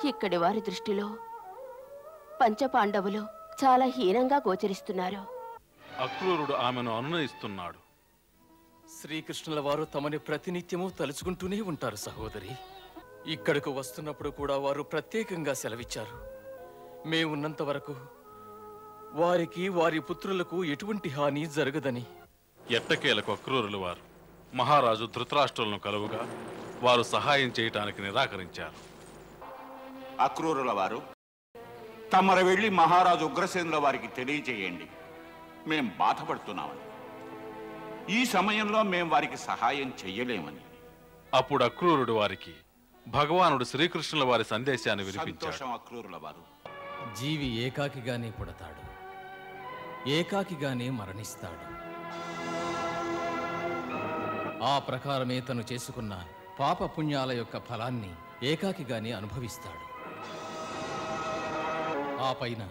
ఇక్కడి వారి దృష్టిలో పంచపాండవులు చాలా హీనంగా గోచరిస్తున్నారు. అక్రూరుడు ఆమెను అనునయిస్తున్నాడు. శ్రీకృష్ణుల వారు తమని ప్రతినిత్యము తలుచుకుంటూనే ఉంటారు సహోదరి. ఇక్కడకు వస్తున్నప్పుడు కూడా వారు ప్రత్యేకంగా సెలవిచ్చారు. మేమున్నంత వరకు వారికి వారి పుత్రులకు ఎటువంటి హాని జరగదని. ఎట్టకేలకు అక్రూరులు వారు మహారాజు ధృతరాష్ట్రులను కలువుగా వారు సహాయం చేయటానికి నిరాకరించారు. అక్రూరుల వారు తమరు వెళ్ళి మహారాజు ఉగ్రసేనుల వారికి తెలియజేయండి, మేం బాధపడుతున్నామని. ఈ సమయంలో మేం వారికి సహాయం చెయ్యలేమని. అప్పుడు అక్రూరుడు వారికి భగవానుడు శ్రీకృష్ణుల వారి సందేశాన్ని వినిపించాడు. అక్రూరుల వారు, జీవి ఏకాకిగానే పుడతాడు, ఏకాకిగానే మరణిస్తాడు. ఆ ప్రకారమే తను చేసుకున్న పాప పుణ్యాల యొక్క ఫలాన్ని ఏకాకిగానే అనుభవిస్తాడు. ఆ పైన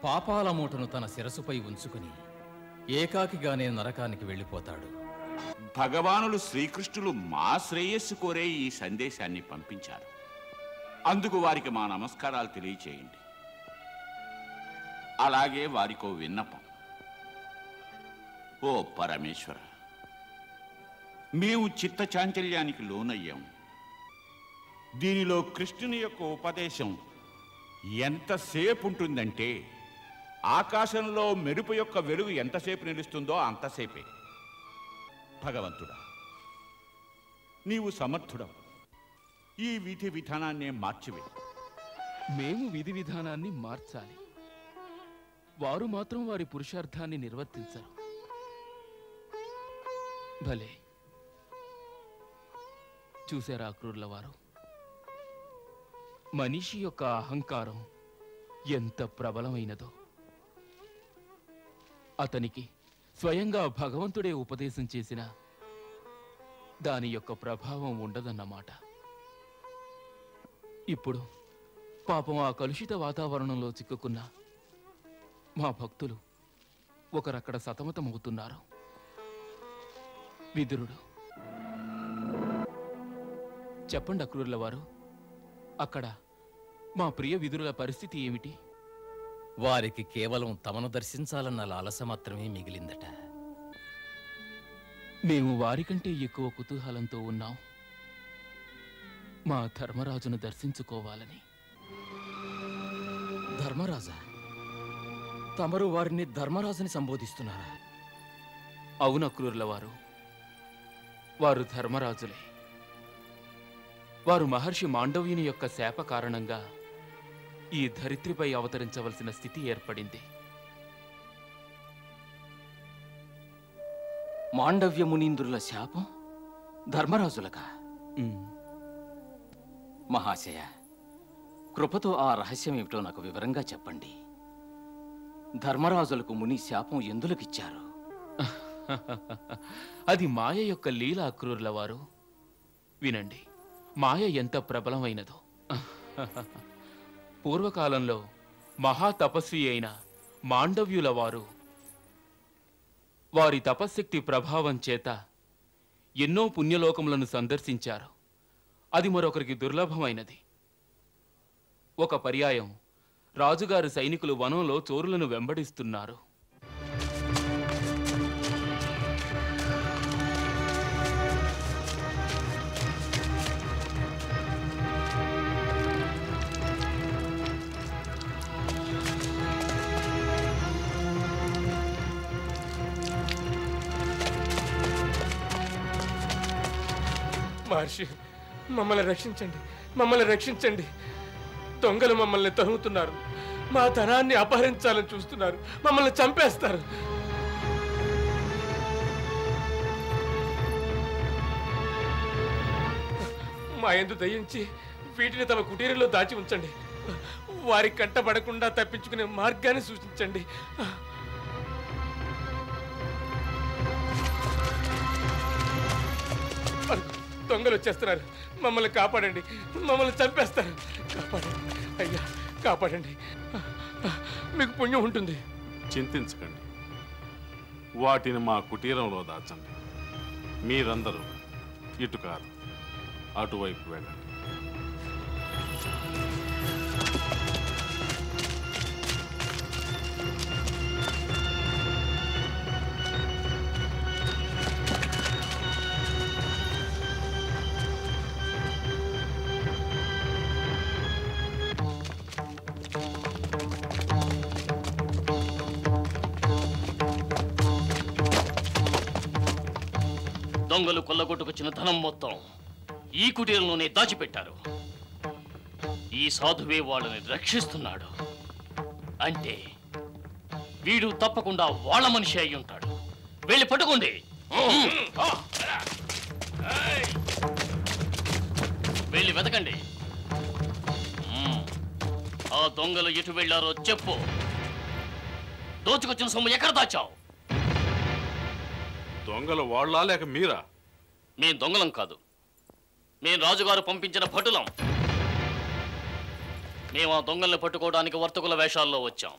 పాపాల మూటను తన శిరసుపై ఉంచుకుని ఏకాకిగానే నరకానికి వెళ్ళిపోతాడు. భగవానులు శ్రీకృష్ణులు మా శ్రేయస్సు కోరే ఈ సందేశాన్ని పంపించారు. అందుకు వారికి మా నమస్కారాలు తెలియచేయండి. అలాగే వారికో విన్నపం. ఓ పరమేశ్వర, మేము చిత్త చాంచల్యానికి లోనయ్యాం. దీనిలో కృష్ణుని యొక్క ఉపదేశం ఎంతసేపు ఉంటుందంటే ఆకాశంలో మెరుపు యొక్క వెలుగు ఎంతసేపు నిలుస్తుందో అంతసేపే. భగవంతుడా, నీవు సమర్థుడవు, ఈ విధి విధానాన్నే మార్చివే. మేము విధి విధానాన్ని మార్చాలి, వారు మాత్రం వారి పురుషార్థాన్ని నిర్వర్తించరు. భలే చూశారా అక్రూరుల వారు, మనిషి యొక్క అహంకారం ఎంత ప్రబలమైనదో. అతనికి స్వయంగా భగవంతుడే ఉపదేశం చేసిన దాని యొక్క ప్రభావం ఉండదన్నమాట. ఇప్పుడు పాపం ఆ కలుషిత వాతావరణంలో చిక్కుకున్న మా భక్తులు ఒకరక్కడ సతమతమవుతున్నారు. విదురుడు, చెప్పండి అక్రూరుల వారు, అక్కడ మా ప్రియ విదురుల పరిస్థితి ఏమిటి? వారికి కేవలం తమను దర్శించాలన్న లాలస మాత్రమే మిగిలిందట. మేము వారికంటే ఎక్కువ కుతూహలంతో ఉన్నాం, మా ధర్మరాజును దర్శించుకోవాలని. ధర్మరాజా? తమరు వారిని ధర్మరాజుని సంబోధిస్తున్నారా? అవును అక్రూరుల వారు, వారు ధర్మరాజులే. వారు మహర్షి మాండవ్యుని యొక్క శాప కారణంగా ఈ ధరిత్రిపై అవతరించవలసిన స్థితి ఏర్పడింది. మాండవ్య మునీంద్రుల శాపం ధర్మరాజులకా? మహాశయ, కృపతో ఆ రహస్యం ఏమిటో నాకు వివరంగా చెప్పండి. ధర్మరాజులకు ముని శాపం ఎందులకిచ్చారు? అది మాయ యొక్క లీల అక్రూరుల వారు. వినండి, మాయ ఎంత ప్రబలమైనదో. పూర్వకాలంలో మహాతపస్వి అయిన మాండవ్యుల వారు వారి తపశ్శక్తి ప్రభావం చేత ఎన్నో పుణ్యలోకములను సందర్శించారు. అది మరొకరికి దుర్లభమైనది. ఒక పర్యాయం రాజుగారి సైనికులు వనంలో చోరులను వెంబడిస్తున్నారు. మహర్షి, మమ్మల్ని రక్షించండి, మమ్మల్ని రక్షించండి. దొంగలు మమ్మల్ని తరుముతున్నారు, మా ధనాన్ని అపహరించాలని చూస్తున్నారు, మమ్మల్ని చంపేస్తారు. మా యందు దయించి వీటిని తమ కుటీరంలో దాచి ఉంచండి. వారి కంటపడకుండా తప్పించుకునే మార్గాన్ని సూచించండి. దొంగలు వచ్చేస్తున్నారు, మమ్మల్ని కాపాడండి, మమ్మల్ని చంపేస్తారు. కాపాడండి అయ్యా, కాపాడండి, మీకు పుణ్యం ఉంటుంది. చింతించకండి, వాటిని మా కుటీరంలో దాచండి. మీరందరూ ఇటు కాదు, అటువైపు వెళ్ళండి. దొంగలు కొల్లగొట్టుకొచ్చిన ధనం మొత్తం ఈ కుటీరంలోనే దాచిపెట్టారు. ఈ సాధువే వాళ్ళని రక్షిస్తున్నాడు. అంటే వీడు తప్పకుండా వాళ్ళ మనిషి అయి ఉంటాడు. వెళ్ళి పట్టుకోండి. వెళ్ళి వెతకండి. ఆ దొంగలు ఎటు వెళ్ళారో చెప్పు. దోచుకొచ్చిన సొమ్ము ఎక్కడ దాచావు? దొంగలు వాళ్ళా లేక మీరా? మేం దొంగలం కాదు, మేం రాజుగారు పంపించిన భటులం. మేము ఆ దొంగల్ని పట్టుకోవడానికి వర్తకుల వేషాల్లో వచ్చాం.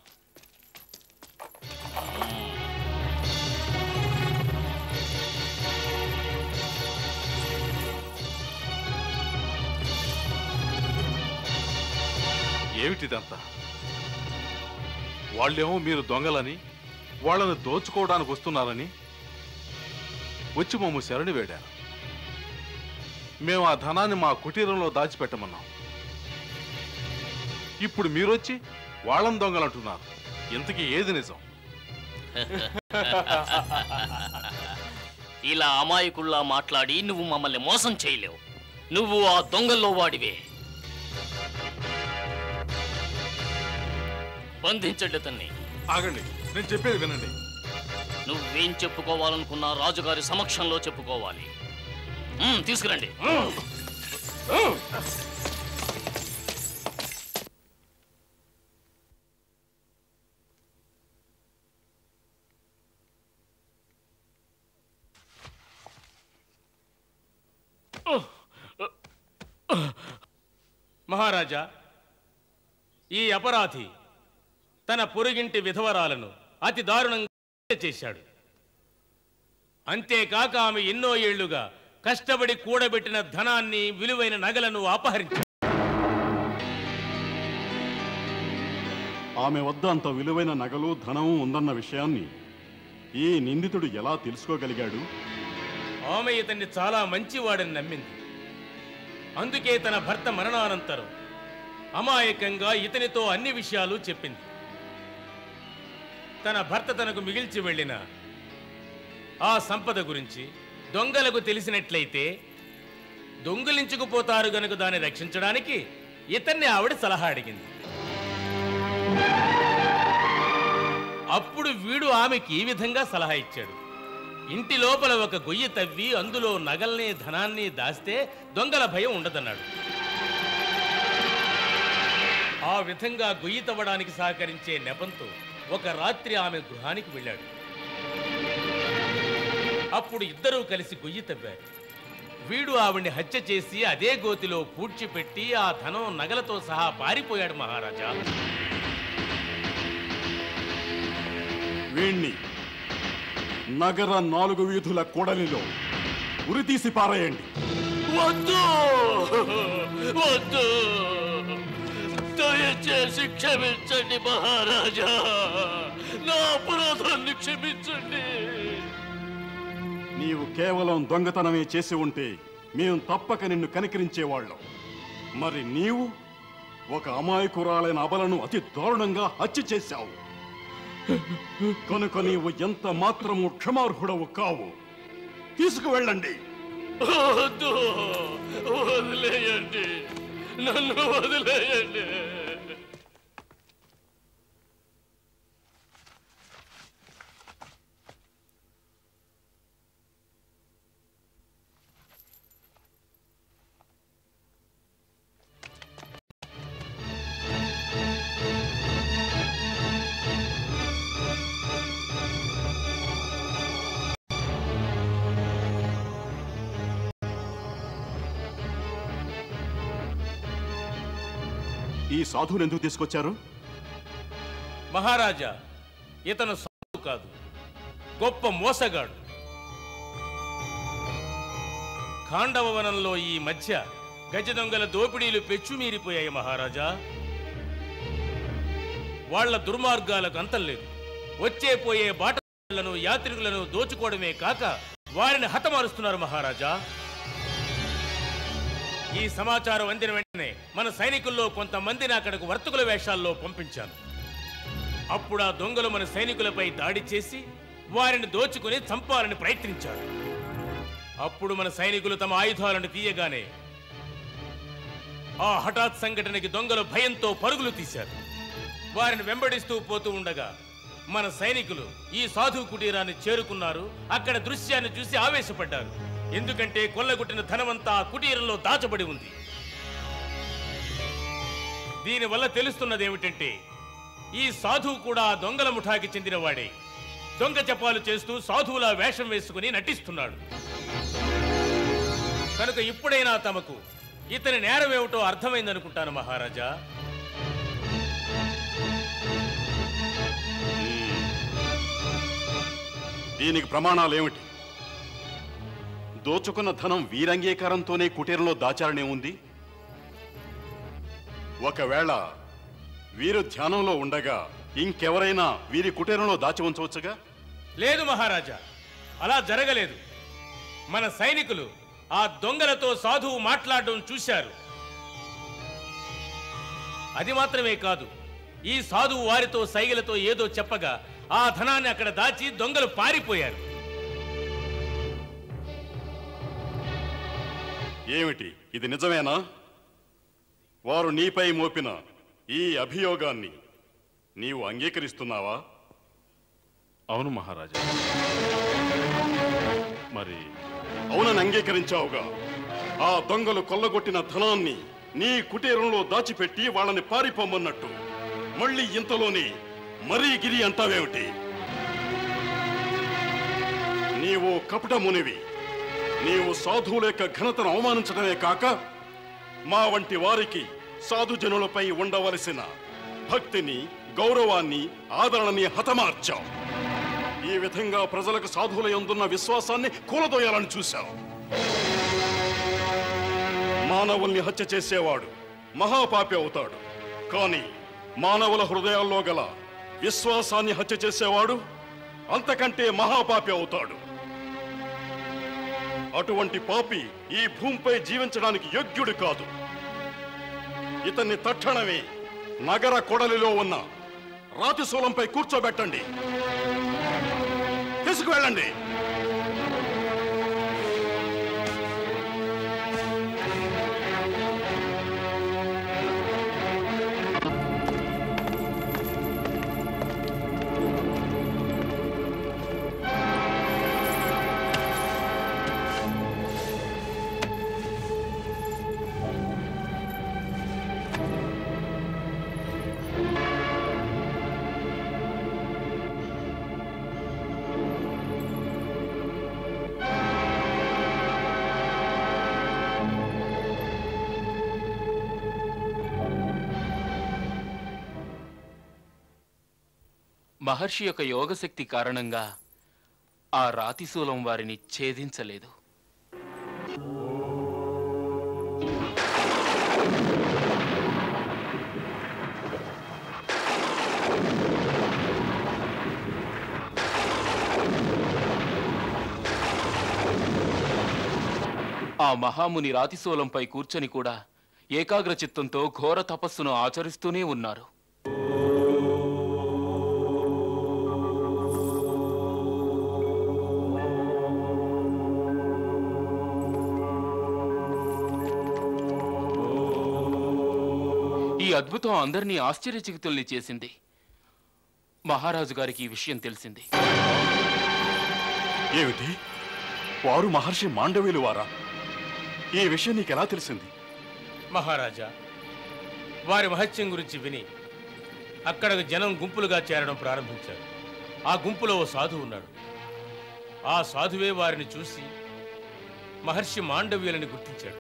ఏమిటిదంతా? వాళ్ళేమో మీరు దొంగలని, వాళ్ళని దోచుకోవడానికి వస్తున్నారని వచ్చి మమ్మ శరణి వేడారు. మేము ఆ ధనాన్ని మా కుటీరంలో దాచిపెట్టమన్నాం. ఇప్పుడు మీరొచ్చి వాళ్ళని దొంగలంటున్నారు. ఇంతకీ ఏది నిజం? ఇలా అమాయకుల్లా మాట్లాడి నువ్వు మమ్మల్ని మోసం చేయలేవు. నువ్వు ఆ దొంగల్లో వాడివే. బంధించండి అతన్ని. ఆగండి, నేను చెప్పేది వినండి. నువ్వేం చెప్పుకోవాలనుకున్నా రాజుగారి సమక్షంలో చెప్పుకోవాలి. తీసుకురండి. మహారాజా, ఈ అపరాధి తన పొరుగింటి విధవరాలను అతి దారుణంగా చేశాడు. అంతేకాక ఆమె ఎన్నో ఏళ్లుగా కష్టపడి కూడబెట్టిన ధనాన్ని, విలువైన నగలను అపహరించాడు. ఆమె వద్ద అంత విలువైన నగలు, ధనము ఉందన్న విషయాన్ని ఈ నిందితుడు ఎలా తెలుసుకోగలిగాడు? ఆమె ఇతన్ని చాలా మంచివాడని నమ్మింది. అందుకే తన భర్త మరణానంతరం అమాయకంగా ఇతనితో అన్ని విషయాలు చెప్పింది. తన భర్త తనకు మిగిల్చి వెళ్ళిన ఆ సంపద గురించి దొంగలకు తెలిసినట్లయితే దొంగిలించుకుపోతారు గనుక దాన్ని రక్షించడానికి ఇతన్ని ఆవిడ సలహా అడిగింది. అప్పుడు వీడు ఆమెకి ఈ విధంగా సలహా ఇచ్చాడు. ఇంటి లోపల ఒక గొయ్యి తవ్వి అందులో నగల్ని, ధనాన్ని దాస్తే దొంగల భయం ఉండదన్నాడు. ఆ విధంగా గొయ్యి తవ్వడానికి సహకరించే నెపంతో ఒక రాత్రి ఆమె గృహానికి వెళ్ళాడు. అప్పుడు ఇద్దరూ కలిసి గొయ్యి తవ్వారు. వీడు ఆవిడ్ని హత్య చేసి అదే గోతిలో పూడ్చిపెట్టి ఆ ధనం, నగలతో సహా పారిపోయాడు. మహారాజా, వీణ్ణి నగర 4 వీధుల కొడలిలో ఉరితీసి పారేయండి. వద్దు, వద్దు, దయచేసి క్షమించండి మహారాజా, నా అపరాధాన్ని క్షమించండి. నీవు కేవలం దొంగతనమే చేసి ఉంటే మేము తప్పక నిన్ను కనికరించేవాళ్ళం. మరి నీవు ఒక అమాయకురాలైన అబలను అతి దారుణంగా హత్య చేశావు కనుక నీవు ఎంత మాత్రము క్షమార్హుడవు కావు. తీసుకువెళ్ళండి. వద్దు, వదిలేయండి, నన్ను వదిలేయండి. ఈ సాధువుని ఎందుకు తీసుకొచ్చారు? మహారాజా, ఇతను సాధువు కాదు, గొప్ప మోసగాడు. ఖాండవవనంలో ఈ మధ్య గజ దొంగల దోపిడీలు పెచ్చుమీరిపోయాయి మహారాజా. వాళ్ల దుర్మార్గాలకు అంతం లేదు. వచ్చే పోయే బాటలను, యాత్రికులను దోచుకోవడమే కాక వారిని హతమారుస్తున్నారు మహారాజా. ఈ సమాచారం అందిన వెంటనే మన సైనికుల్లో కొంతమందిని అక్కడకు వర్తకుల వేషాల్లో పంపించాను. అప్పుడు ఆ దొంగలు మన సైనికులపై దాడి చేసి వారిని దోచుకుని చంపాలని ప్రయత్నించారు. అప్పుడు మన సైనికులు తమ ఆయుధాలను తీయగానే ఆ హఠాత్ సంఘటనకి దొంగలు భయంతో పరుగులు తీశారు. వారిని వెంబడిస్తూ పోతూ ఉండగా మన సైనికులు ఈ సాధు కుటీరాన్ని చేరుకున్నారు. అక్కడ దృశ్యాన్ని చూసి ఆవేశపడ్డారు. ఎందుకంటే కొల్లగొట్టిన ధనమంతా ఆ కుటీరంలో దాచబడి ఉంది. దీనివల్ల తెలుస్తున్నది ఏమిటంటే ఈ సాధువు కూడా దొంగల ముఠాకి చెందినవాడే. దొంగ జపాలు చేస్తూ సాధువులా వేషం వేసుకుని నటిస్తున్నాడు. కనుక ఇప్పుడైనా తమకు ఇతని నేరమేమిటో అర్థమైందనుకుంటాను మహారాజా. దీనికి ప్రమాణాలేమిటి? దోచుకున్న ధనం వీరంగీకారంతోనే కుటీరంలో దాచారనే ఉంది. ఒకవేళ వీరు ధ్యానంలో ఉండగా ఇంకెవరైనా వీరి కుటీరంలో దాచి ఉంచవచ్చుగా? లేదు మహారాజా, అలా జరగలేదు. మన సైనికులు ఆ దొంగలతో సాధువు మాట్లాడడం చూశారు. అది మాత్రమే కాదు, ఈ సాధువు వారితో సైగలతో ఏదో చెప్పగా ఆ ధనాన్ని అక్కడ దాచి దొంగలు పారిపోయారు. ఏమిటి ఇది నిజమేనా? వారు నీపై మోపిన ఈ అభియోగాన్ని నీవు అంగీకరిస్తున్నావా? అవును మహారాజా. మరి అవునని అంగీకరించావుగా. ఆ దొంగలు కొల్లగొట్టిన ధనాన్ని నీ కుటీరంలో దాచిపెట్టి వాళ్ళని పారిపోమన్నట్టు మళ్ళీ ఇంతలోనే మరీ గిరి అంటావేమిటి? నీవు కపట మునివి. నీవు సాధువుల యొక్క ఘనతను అవమానించడమే కాక మా వంటి వారికి సాధుజనులపై ఉండవలసిన భక్తిని, గౌరవాన్ని, ఆదరణని హతమార్చావు. ఈ విధంగా ప్రజలకు సాధువుల యందున్న విశ్వాసాన్ని కూలదోయాలని చూశావు. మానవుల్ని హత్య చేసేవాడు మహాపాపి అవుతాడు. కానీ మానవుల హృదయాల్లో గల విశ్వాసాన్ని హత్య చేసేవాడు అంతకంటే మహాపాపి అవుతాడు. అటువంటి పాపి ఈ భూమిపై జీవించడానికి యోగ్యుడు కాదు. ఇతన్ని తక్షణమే నగర కొడలిలో ఉన్న రాతి శూలంపై కూర్చోబెట్టండి. తీసుకువెళ్ళండి. మహర్షి యొక్క యోగశక్తి కారణంగా ఆ రాతిశూలం వారిని ఛేదించలేదు. ఆ మహాముని రాతిశూలంపై కూర్చొని కూడా ఏకాగ్ర చిత్తంతో ఘోర తపస్సును ఆచరిస్తూనే ఉన్నారు. ఈ అద్భుతం అందరినీ ఆశ్చర్యచకితుల్ని చేసింది. మహారాజు గారికి ఈ విషయం తెలిసింది. ఏమిటి? వారు మహర్షి మాండవ్యులు వారా? ఈ విషయం నీకెలా తెలిసింది? మహారాజా, వారి మహత్యం గురించి విని అక్కడ జనం గుంపులుగా చేరడం ప్రారంభించారు. ఆ గుంపులో ఓ సాధువు ఉన్నాడు. ఆ సాధువే వారిని చూసి మహర్షి మాండవ్యులని గుర్తించాడు.